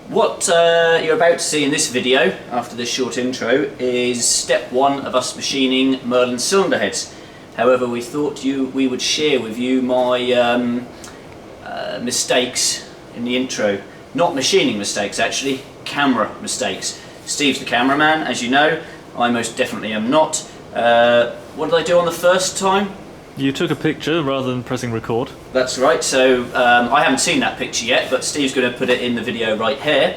What you're about to see in this video, after this short intro, is step one of us machining Merlin cylinder heads. However, we thought we would share with you my mistakes in the intro. Not machining mistakes actually, camera mistakes. Steve's the cameraman, as you know. I most definitely am not. What did I do on the first time? You took a picture rather than pressing record. That's right, so I haven't seen that picture yet, but Steve's going to put it in the video right here.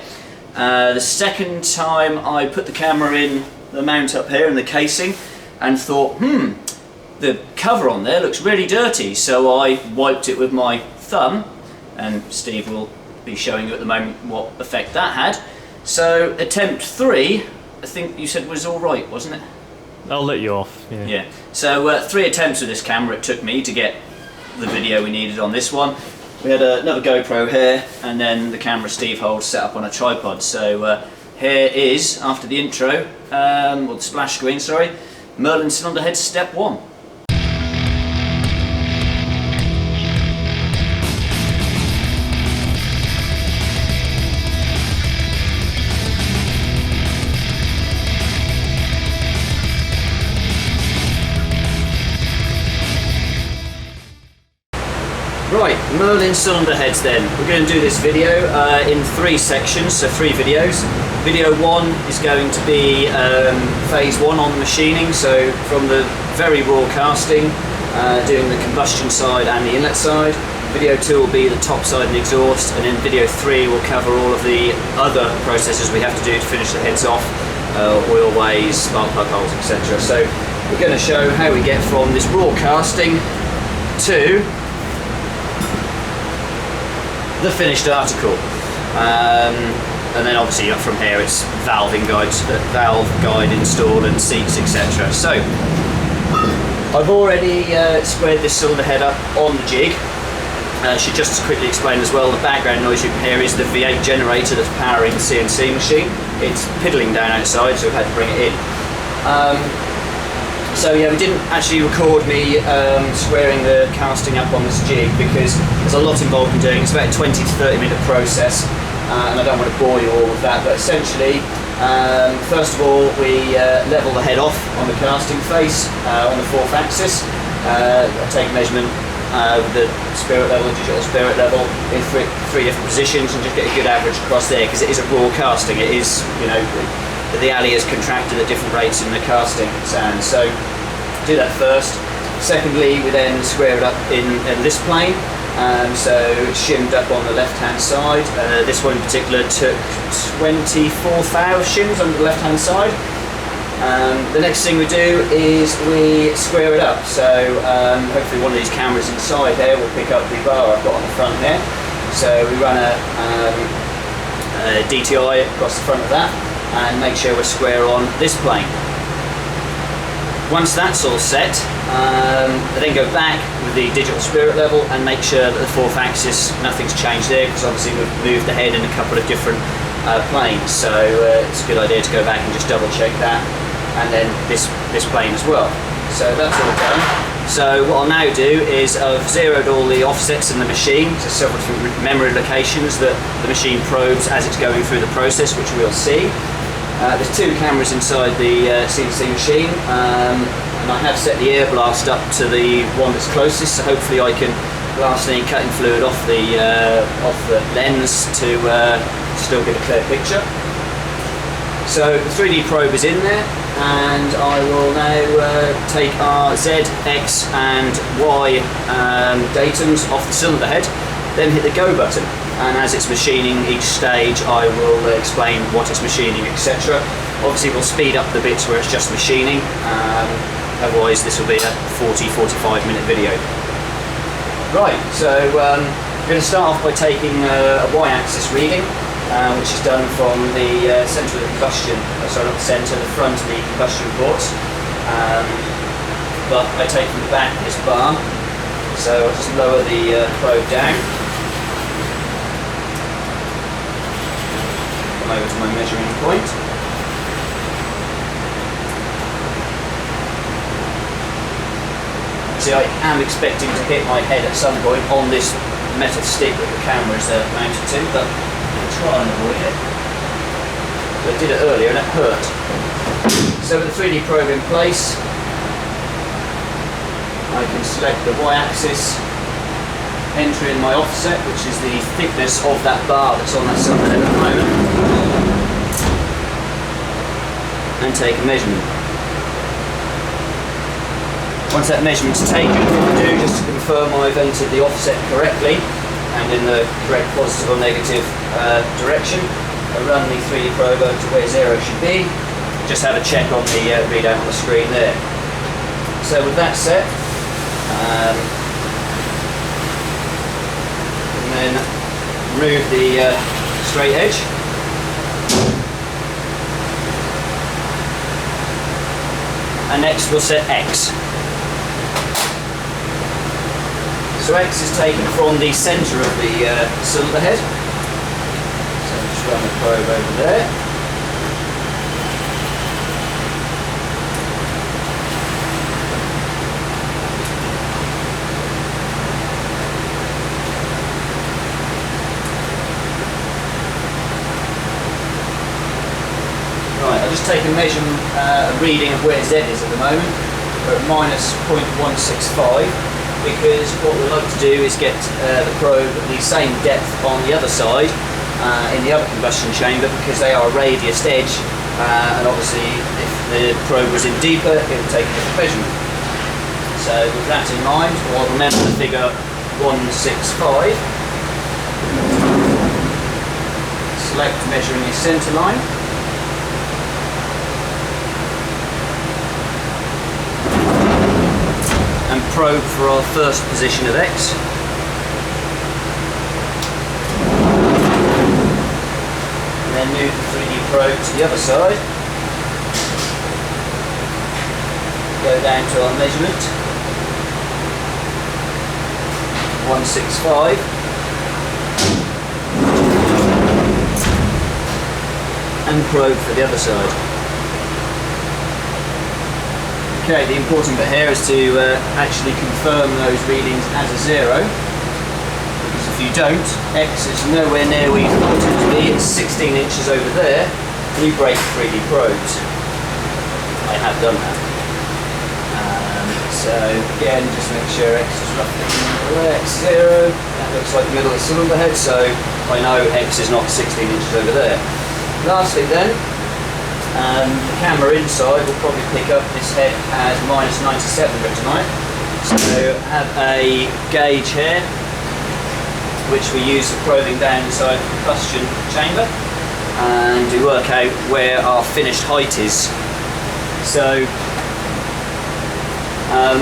The second time I put the camera in the mount up here in the casing and thought, the cover on there looks really dirty, so I wiped it with my thumb, and Steve will be showing you at the moment what effect that had. So attempt 3, I think you said was alright, wasn't it? I'll let you off. Yeah. So 3 attempts with this camera it took me to get the video we needed on this one. We had another GoPro here, and then the camera Steve holds set up on a tripod. So here is, after the intro, or the splash screen, sorry, Merlin cylinder head step 1. Right, Merlin cylinder heads then. We're going to do this video in 3 sections, so 3 videos. Video 1 is going to be phase 1 on the machining, so from the very raw casting, doing the combustion side and the inlet side. Video 2 will be the top side and the exhaust, and then video 3 will cover all of the other processes we have to do to finish the heads off, oil ways, spark plug holes, etc. So we're going to show how we get from this raw casting to the finished article, and then obviously from here it's valve guide installed and seats, etc. So I've already squared this cylinder head up on the jig. I should just quickly explain as well, the background noise you can hear is the V8 generator that's powering the CNC machine. It's piddling down outside, so we've had to bring it in. So yeah, we didn't actually record me squaring the casting up on this jig because there's a lot involved in doing it. It's about a 20 to 30 minute process, and I don't want to bore you all with that, but essentially, first of all, we level the head off on the casting face on the 4th axis. I take a measurement with the spirit level, digital spirit level in 3 different positions, and just get a good average across there, because it is a raw casting. It is, you know, the alley is contracted at different rates in the casting sand, so do that first. Secondly, we then square it up in this plane, so it's shimmed up on the left hand side. This one in particular took 24 thou shims on the left hand side. The next thing we do is we square it up, so hopefully one of these cameras inside here will pick up the bar I've got on the front here. So we run a DTI across the front of that and make sure we're square on this plane. Once that's all set, I then go back with the digital spirit level and make sure that the 4th axis, nothing's changed there, because obviously we've moved the head in a couple of different planes, so it's a good idea to go back and just double check that, and then this plane as well. So that's all done. So what I'll now do is I've zeroed all the offsets in the machine to several different memory locations that the machine probes as it's going through the process, which we'll see. There's 2 cameras inside the CNC machine, and I have set the air blast up to the one that's closest, so hopefully I can blast any cutting fluid off the lens to still get a clear picture. So the 3D probe is in there, and I will now take our Z, X and Y datums off the cylinder head, then hit the go button, and as it's machining each stage I will explain what it's machining, etc. Obviously we'll speed up the bits where it's just machining, otherwise this will be a 40-45 minute video. Right, so we're going to start off by taking a Y-axis reading, which is done from the centre of the combustion, sorry not the centre, the front of the combustion ports, but I take from the back of this bar, so I'll just lower the probe down. Over to my measuring point. See, I am expecting to hit my head at some point on this metal stick that the camera is mounted to, but we'll try and avoid it. But I did it earlier and it hurt. So with the 3D probe in place, I can select the y-axis, enter in my offset, which is the thickness of that bar that's on that cylinder head at the moment, and take a measurement. Once that measurement's taken, what I do just to confirm I've entered the offset correctly and in the correct positive or negative direction, I run the 3D probe over to where 0 should be. Just have a check on the readout on the screen there. So with that set, and then remove the straight edge. And next we'll set X. So X is taken from the centre of the cylinder head. So just run the probe over there. Right, I'll just take a measurement, a reading of where Z is at the moment. We're at minus 0.165 because what we'd like to do is get the probe at the same depth on the other side in the other combustion chamber because they are a radiused edge and obviously if the probe was in deeper it would take a different measurement. So with that in mind, we'll remember the figure 165. Select measuring the centre line. And probe for our first position of X. And then move the 3D probe to the other side. Go down to our measurement. 165. And probe for the other side. Okay, the important bit here is to actually confirm those readings as a 0, because if you don't, X is nowhere near where you thought it to be. It's 16 inches over there, and you break 3D probes. I have done that. So again, just make sure X is roughly there, X0. That looks like the middle of the cylinder head, so I know X is not 16 inches over there. Lastly then, the camera inside will probably pick up this head as minus 97 written on it. So have a gauge here, which we use for probing down inside the combustion chamber, and to work out where our finished height is. So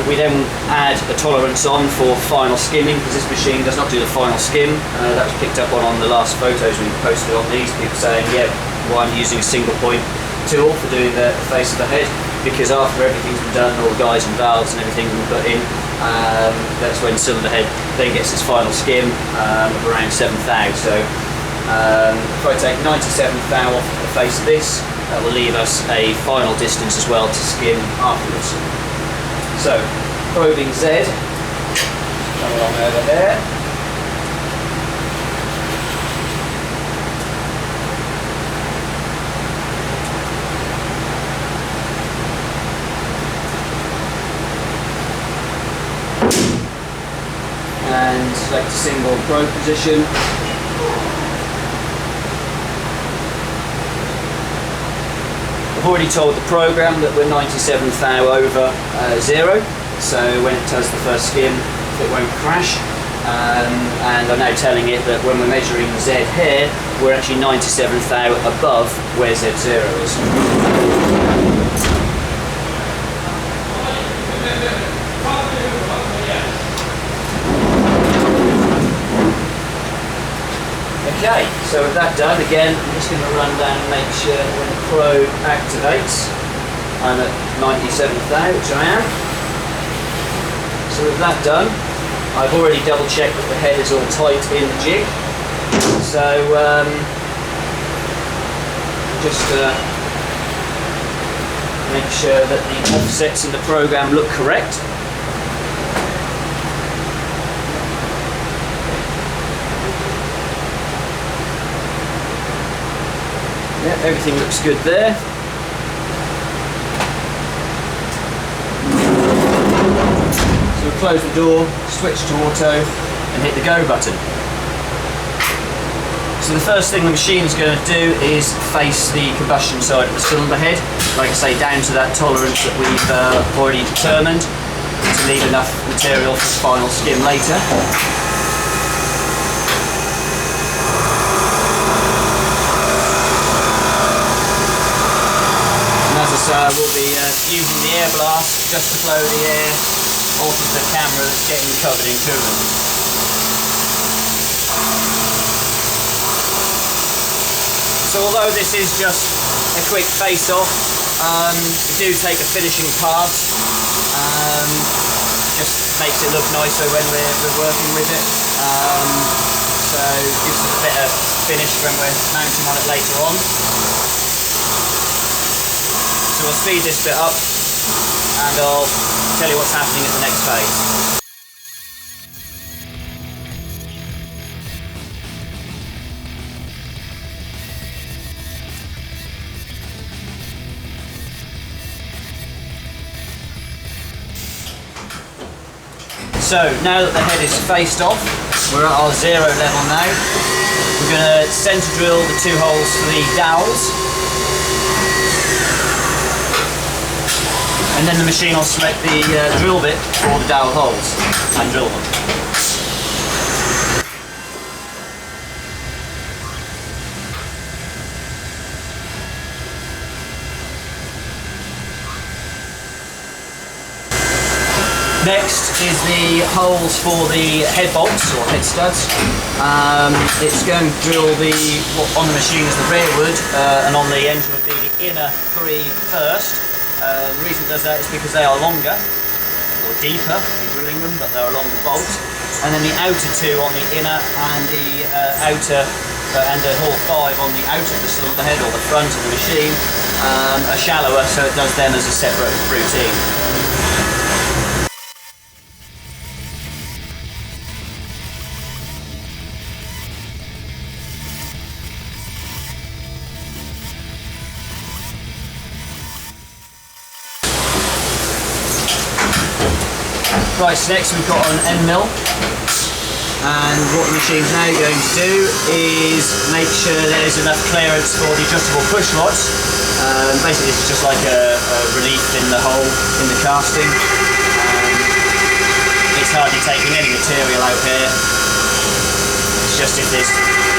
we then add a tolerance on for final skimming, because this machine does not do the final skim. That was picked up on the last photos we posted on these, people saying, yeah, well, I'm using a single point tool for doing the face of the head, because after everything's been done, all the guides and valves and everything we put in, that's when cylinder head then gets its final skim of around 7 thou. So if I take 97 thou off the face of this, that will leave us a final distance as well to skim afterwards. So probing Z, come along over here. And select a single probe position. I've already told the program that we're 97 thou over 0, so when it does the first skim it won't crash. And I'm now telling it that when we're measuring Z here, we're actually 97 thou above where Z0 is. Okay, so with that done, again, I'm just going to run down and make sure when the probe activates, I'm at 97 thou, which I am. So with that done, I've already double checked that the head is all tight in the jig. So just make sure that the offsets in the program look correct. everything looks good there. So we'll close the door, switch to auto and hit the go button. So the first thing the machine's going to do is face the combustion side of the cylinder head, like I say, down to that tolerance that we've already determined to leave enough material for the final skim later. And as I say, we'll be using the air blast just to blow the air off of the camera that's getting covered in coolant. So although this is just a quick face-off, we do take a finishing pass. Just makes it look nicer when we're working with it. So it gives us a better finish when we're mounting on it later on. So we'll speed this bit up and I'll tell you what's happening at the next phase. So now that the head is faced off, we're at our 0 level now. We're going to centre drill the 2 holes for the dowels. And then the machine will select the drill bit for the dowel holes and drill them. Next is the holes for the head bolts or head studs. It's going to drill on the machine is the rear wood and on the engine would be the inner 3 first. The reason it does that is because they are longer or deeper in drilling them, but they're a longer bolt. And then the outer 2 on the inner and the outer and the hole 5 on the outer of the cylinder head or the front of the machine are shallower, so it does them as a separate routine. Right, so next we've got an end mill, and what the machine's now going to do is make sure there's enough clearance for the adjustable push rods. Basically it's just like a relief in the hole in the casting. It's hardly taking any material out here, it's just if there's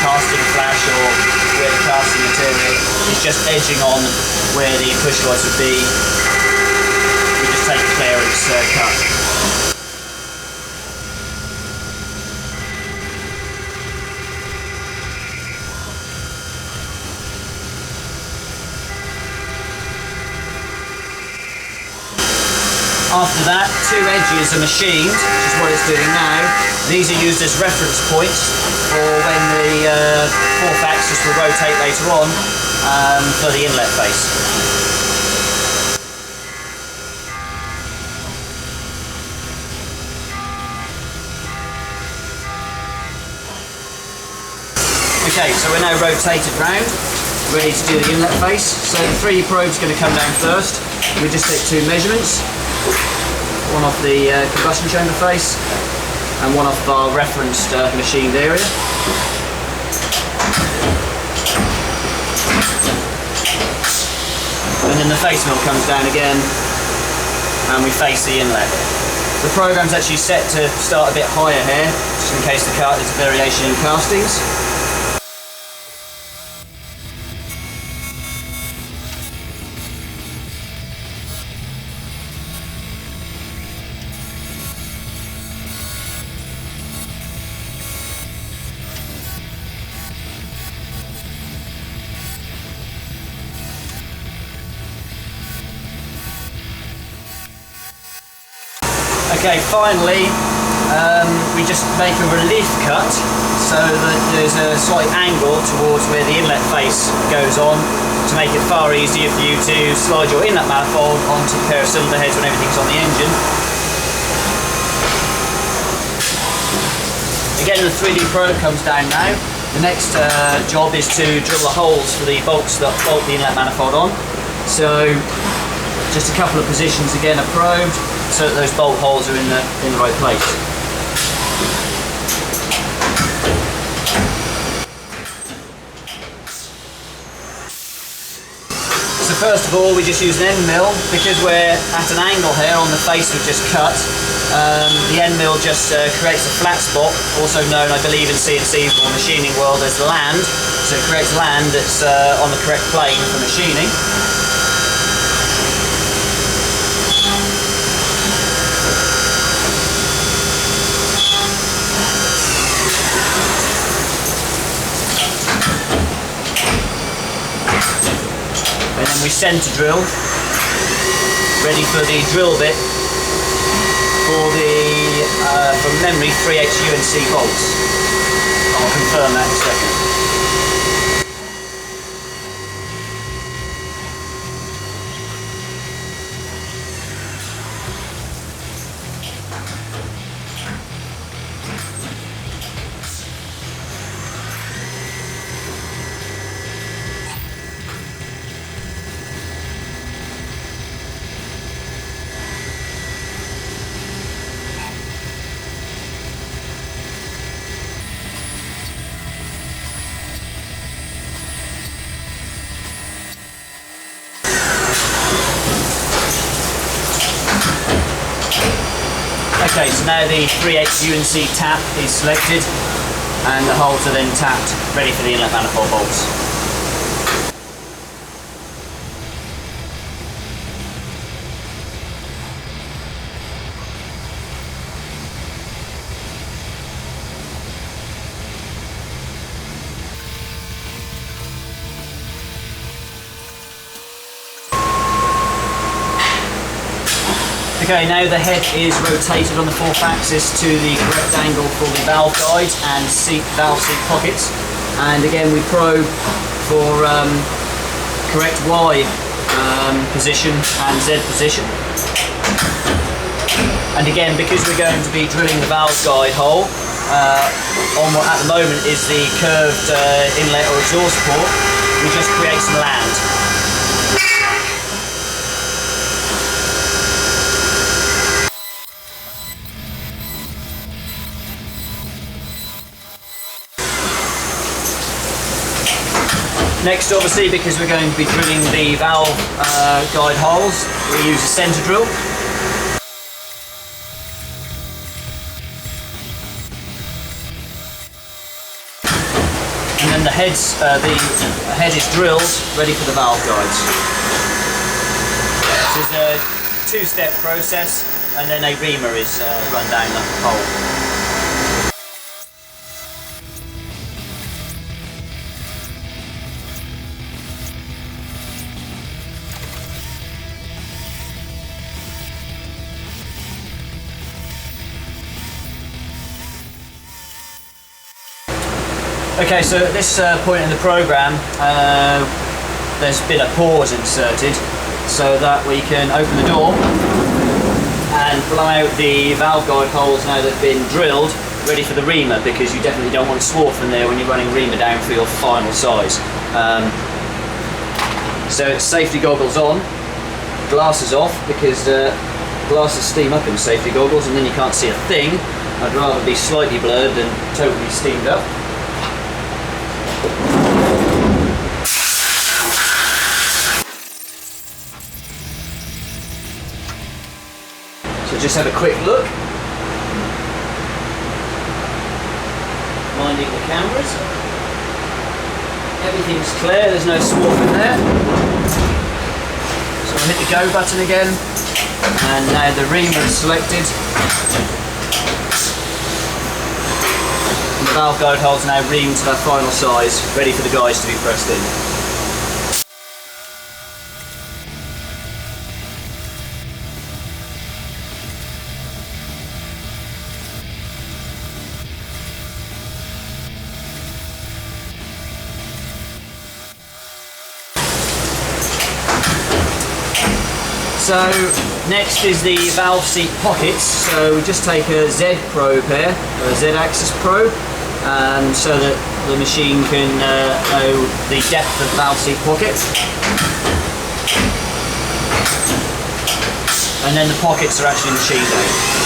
casting flash or where the casting material is just edging on where the push rods would be, we just take a clearance cut. After that, 2 edges are machined, which is what it's doing now. These are used as reference points for when the 4th axis will rotate later on for the inlet face. Okay, so we're now rotated round, ready to do the inlet face. So the 3D probe's going to come down first. We just take 2 measurements. One off the combustion chamber face and one off our referenced machined area. And then the face mill comes down again and we face the inlet. The program's actually set to start a bit higher here, just in case there's a variation in castings. Okay, finally, we just make a relief cut so that there's a slight angle towards where the inlet face goes on to make it far easier for you to slide your inlet manifold onto the pair of cylinder heads when everything's on the engine. Again, the 3D probe comes down now. The next job is to drill the holes for the bolts that bolt the inlet manifold on. So just a couple of positions again are probed so that those bolt holes are in the right place. So first of all, we just use an end mill because we're at an angle here on the face we've just cut. The end mill just creates a flat spot, also known, I believe, in CNC or machining world as land. So it creates land that's on the correct plane for machining. And then we centre drill, ready for the drill bit for the, from memory, 3/8 UNC bolts. I'll confirm that in a second. Okay, so now the 3/8 UNC tap is selected and the holes are then tapped, ready for the inlet manifold bolts. Okay, now the head is rotated on the fourth axis to the correct angle for the valve guides and valve seat pockets. And again, we probe for correct Y position and Z position. And again, because we're going to be drilling the valve guide hole, on what at the moment is the curved inlet or exhaust port, we just create some land. Next, obviously, because we're going to be drilling the valve guide holes, we use a centre drill. And then the head is drilled, ready for the valve guides. This is a two-step process, and then a reamer is run down the hole. Okay, so at this point in the program, there's been a pause inserted so that we can open the door and blow out the valve guide holes now that have been drilled, ready for the reamer, because you definitely don't want swarf in there when you're running reamer down for your final size. So it's safety goggles on, glasses off, because glasses steam up in safety goggles and then you can't see a thing. I'd rather be slightly blurred than totally steamed up. So just have a quick look. Minding the cameras. Everything's clear, there's no swarf in there. So I'll hit the go button again. And now the reamer is selected. And the valve guide holes are now reamed to their final size, ready for the guides to be pressed in. So next is the valve seat pockets. So we just take a Z probe here, or a Z axis probe, so that the machine can know the depth of the valve seat pocket. And then the pockets are actually machined out.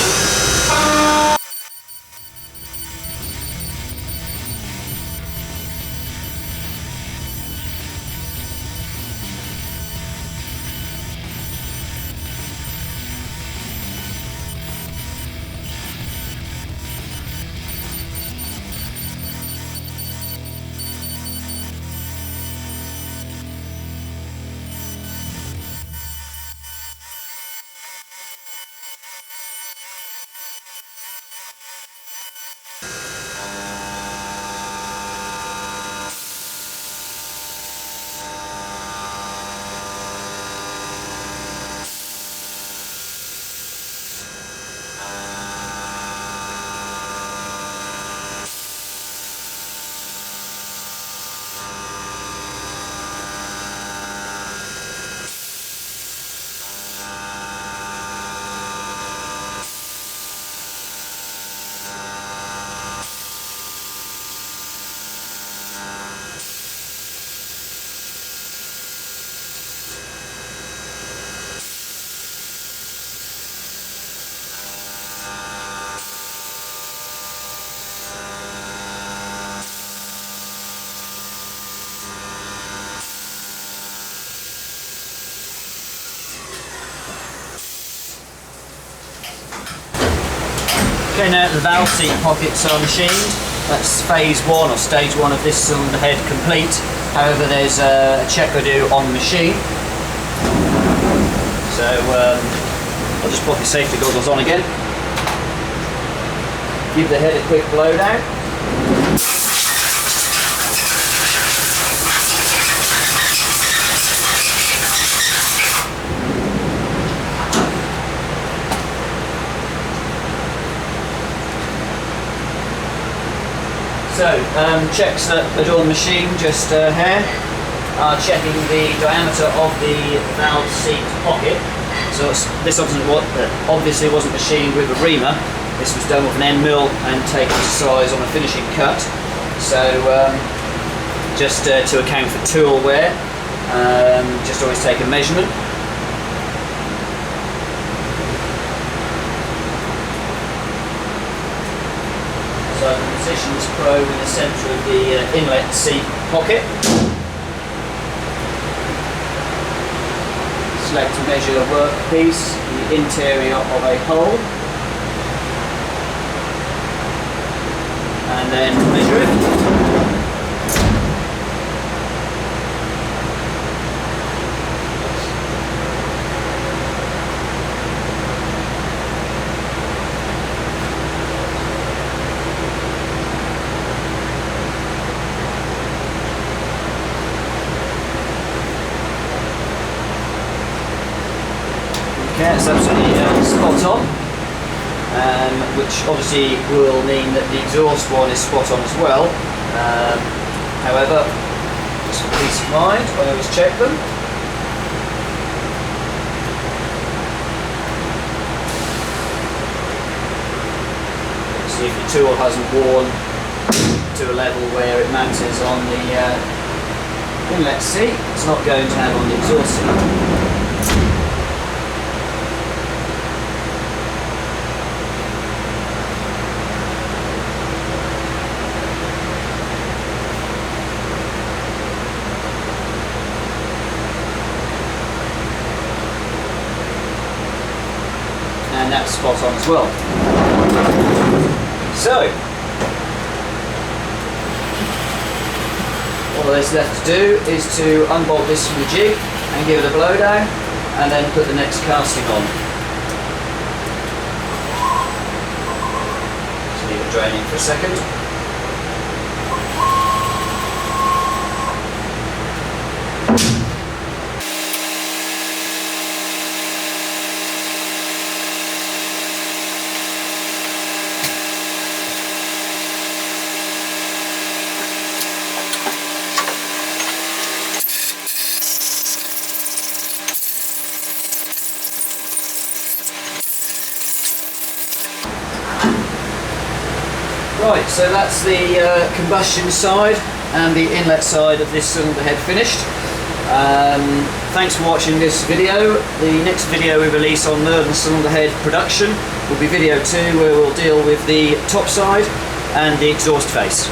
Okay, now the valve seat pockets are machined. That's phase 1 or stage 1 of this cylinder head complete. However, there's a check I do on the machine. So I'll just pop your safety goggles on again. Give the head a quick blow down. So, checks that are on the machine, just here, are checking the diameter of the valve seat pocket. So this obviously wasn't machined with a reamer. This was done with an end mill and taken to size on a finishing cut. So just to account for tool wear, just always take a measurement. So I can position this probe in the centre of the inlet seat pocket. Select to measure the workpiece, the interior of a hole, and then measure it. Okay, it's absolutely spot on, which obviously will mean that the exhaust one is spot on as well. However, just for peace of mind, I always check them. See if the tool hasn't worn to a level where it matches on the inlet seat. It's not going to have on the exhaust seat. And that's spot on as well. So, all there's left to do is to unbolt this from the jig and give it a blowdown, and then put the next casting on. Just leave it draining for a second. Right, so that's the combustion side and the inlet side of this cylinder head finished. Thanks for watching this video. The next video we release on Merlin cylinder head production will be video 2, where we'll deal with the top side and the exhaust face.